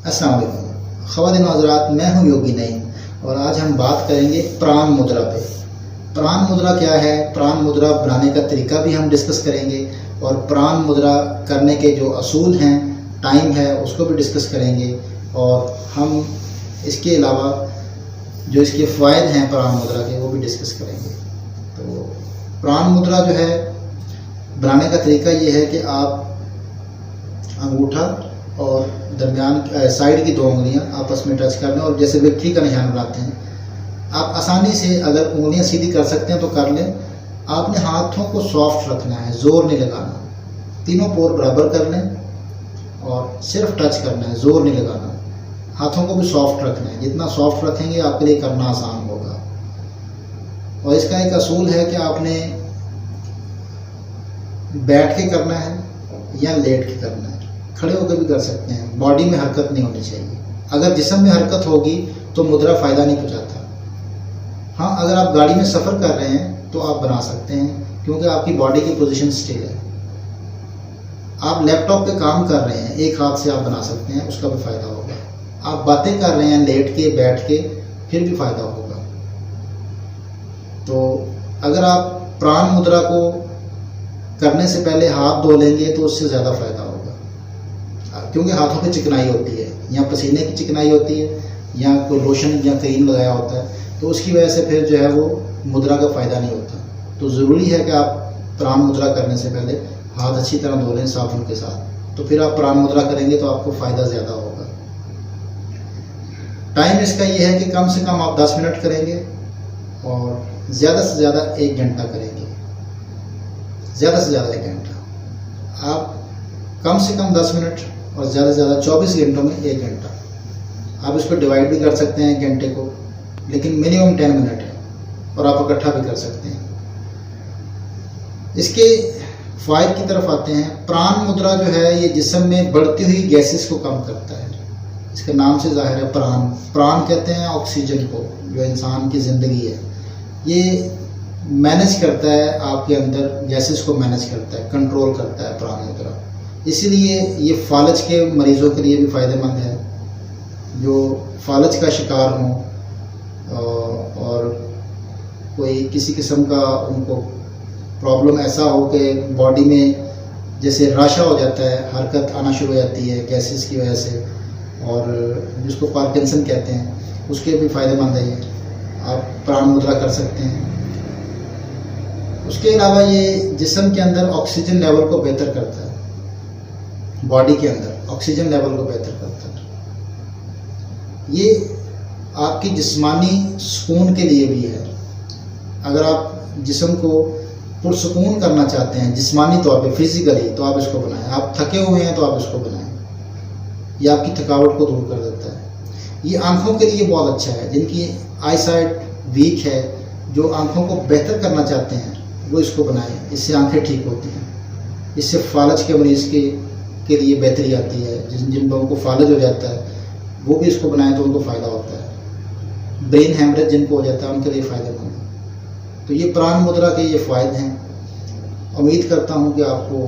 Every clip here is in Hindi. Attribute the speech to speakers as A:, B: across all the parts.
A: अस्सलाम वालेकुम ख़वातीन व हज़रात, मैं हूं योगी नईम और आज हम बात करेंगे प्राण मुद्रा पे। प्राण मुद्रा क्या है, प्राण मुद्रा बनाने का तरीका भी हम डिस्कस करेंगे और प्राण मुद्रा करने के जो असूल हैं, टाइम है, उसको भी डिस्कस करेंगे। और हम इसके अलावा जो इसके फ़ायदे हैं प्राण मुद्रा के, वो भी डिस्कस करेंगे। तो प्राण मुद्रा जो है बनाने का तरीका ये है कि आप अंगूठा और दरमियान साइड की 2 उंगलियां आपस में टच कर लें और जैसे विक्ट्री का निशान बनाते हैं। आप आसानी से अगर उंगलियां सीधी कर सकते हैं तो कर लें। आपने हाथों को सॉफ्ट रखना है, जोर नहीं लगाना। तीनों पोर बराबर कर लें और सिर्फ टच करना है, जोर नहीं लगाना। हाथों को भी सॉफ्ट रखना है, जितना सॉफ्ट रखेंगे आपके लिए करना आसान होगा। और इसका एक असूल है कि आपने बैठ के करना है या लेट के करना है। खड़े होकर भी कर सकते हैं, बॉडी में हरकत नहीं होनी चाहिए। अगर जिस्म में हरकत होगी तो मुद्रा फ़ायदा नहीं पहुंचाता। हाँ, अगर आप गाड़ी में सफ़र कर रहे हैं तो आप बना सकते हैं, क्योंकि आपकी बॉडी की पोजीशन स्टिल है। आप लैपटॉप पे काम कर रहे हैं, एक हाथ से आप बना सकते हैं, उसका भी फ़ायदा होगा। आप बातें कर रहे हैं लेट के, बैठ के, फिर भी फ़ायदा होगा। तो अगर आप प्राण मुद्रा को करने से पहले हाथ धो लेंगे तो उससे ज़्यादा फ़ायदा होगा, क्योंकि हाथों पे चिकनाई होती है, या पसीने की चिकनाई होती है, या कोई लोशन या क्रीम लगाया होता है, तो उसकी वजह से फिर जो है वो मुद्रा का फ़ायदा नहीं होता। तो ज़रूरी है कि आप प्राण मुद्रा करने से पहले हाथ अच्छी तरह धो लें साबुन के साथ, तो फिर आप प्राण मुद्रा करेंगे तो आपको फ़ायदा ज़्यादा होगा। टाइम इसका ये है कि कम से कम आप 10 मिनट करेंगे और ज़्यादा से ज़्यादा 1 घंटा करेंगे। ज़्यादा से ज़्यादा 1 घंटा। आप कम से कम 10 मिनट और ज़्यादा से ज़्यादा 24 घंटों में 1 घंटा। आप इसको डिवाइड भी कर सकते हैं घंटे को, लेकिन मिनिमम 10 मिनट है, और आप इकट्ठा भी कर सकते हैं। इसके फ़ायदे की तरफ आते हैं। प्राण मुद्रा जो है ये जिस्म में बढ़ती हुई गैसेस को कम करता है। इसके नाम से ज़ाहिर है प्राण। प्राण कहते हैं ऑक्सीजन को, जो इंसान की ज़िंदगी है। ये मैनेज करता है, आपके अंदर गैसेस को मैनेज करता है, कंट्रोल करता है प्राण मुद्रा। इसीलिए ये फालज के मरीज़ों के लिए भी फ़ायदेमंद है, जो फालज का शिकार हों और कोई किसी किस्म का उनको प्रॉब्लम ऐसा हो कि बॉडी में जैसे राशा हो जाता है, हरकत आना शुरू हो जाती है गैसेस की वजह से, और जिसको पार्किंसन कहते हैं, उसके भी फ़ायदेमंद है ये। आप प्राण मुद्रा कर सकते हैं। उसके अलावा ये जिस्म के अंदर ऑक्सीजन लेवल को बेहतर करता है। बॉडी के अंदर ऑक्सीजन लेवल को बेहतर करता है। ये आपकी जिस्मानी सुकून के लिए भी है। अगर आप जिस्म को पुरसुकून करना चाहते हैं जिस्मानी तौर पे, फिजिकली, तो आप इसको बनाएं। आप थके हुए हैं तो आप इसको बनाएं। ये आपकी थकावट को दूर कर देता है। ये आंखों के लिए बहुत अच्छा है। जिनकी आई साइट वीक है, जो आंखों को बेहतर करना चाहते हैं, वो इसको बनाएं। इससे आंखें ठीक होती हैं। इससे फालज के मरीज़ के लिए बेहतरी आती है। जिन लोगों को फालज हो जाता है वो भी इसको बनाएं तो उनको फ़ायदा होता है। ब्रेन हैमरेज जिनको हो जाता है उनके लिए फ़ायदेमंद है। तो ये प्राण मुद्रा के ये फ़ायदे हैं। उम्मीद करता हूँ कि आपको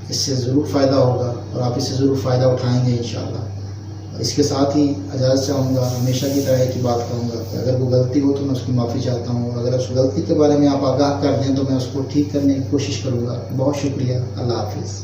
A: इससे ज़रूर फ़ायदा होगा और आप इससे ज़रूर फ़ायदा उठाएंगे इंशाअल्लाह। इसके साथ ही इजाज़त चाहूँगा। हमेशा की तरह की बात कहूँगा कि अगर वो गलती हो तो मैं उसकी माफ़ी चाहता हूँ, और अगर उस गलती के बारे में आप आगाह कर दें तो मैं उसको ठीक करने की कोशिश करूँगा। बहुत शुक्रिया। अल्लाह हाफिज़।